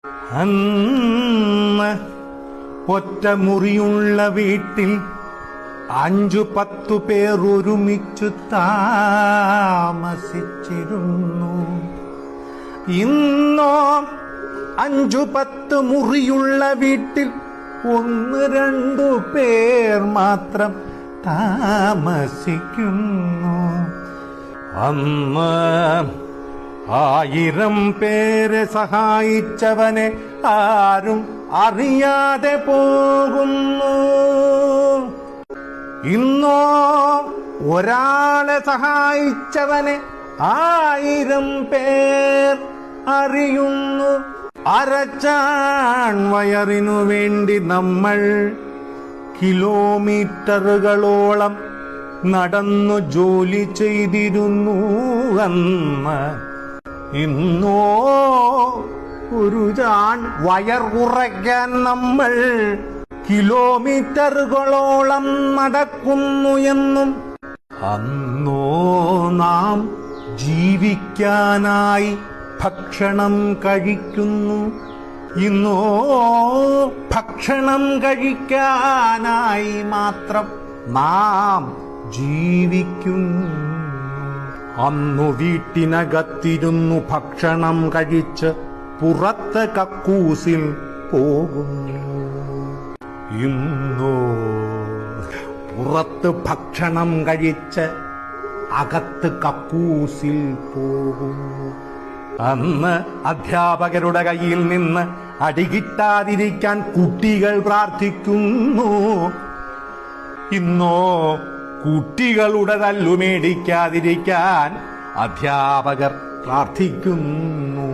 അന്ന് ഒറ്റ മുറിയുള്ള വീട്ടിൽ 5-10 പേർ ഒരുമിച്ചു താമസിച്ചിരുന്നു. ഇന്നോ 5-10 മുറിയുള്ള വീട്ടിൽ 1-2 പേർ മാത്രം താമസിക്കുന്നു. അന്ന് 1000 പേരെ സഹായിച്ചവനെ ആരും അറിയാതെ പോകുന്നു. ഇന്നോ ഒരാളെ സഹായിച്ചവനെ 1000 പേർ അറിയുന്നു. അരച്ചാൺ വയറിനു വേണ്ടി നമ്മൾ കിലോമീറ്ററുകളോളം നടന്നു ജോലി ചെയ്തിരുന്നു അന്ന്. ഇന്നോ ഒരു ചാൺ വയർ കുറയ്ക്കാൻ നമ്മൾ കിലോമീറ്ററുകളോളം നടക്കുന്നു എന്നും അന്നോ നാം ജീവിക്കാനായി ഭക്ഷണം കഴിക്കുന്നു. ഇന്നോ ഭക്ഷണം കഴിക്കാനായി മാത്രം നാം ജീവിക്കുന്നു. അന്നു വീട്ടിനകത്തിരുന്നു ഭക്ഷണം കഴിച്ച് പുറത്ത് കക്കൂസിൽ പോകുന്നു. ഇന്നോ പുറത്ത് ഭക്ഷണം കഴിച്ച് അകത്ത് കക്കൂസിൽ പോകുന്നു. അന്ന് അധ്യാപകരുടെ കയ്യിൽ നിന്ന് അടികിട്ടാതിരിക്കാൻ കുട്ടികൾ പ്രാർത്ഥിക്കുന്നു. ഇന്നോ കുട്ടികളുടെ തല്ലുമേടിക്കാതിരിക്കാൻ അധ്യാപകർ പ്രാർത്ഥിക്കുന്നു.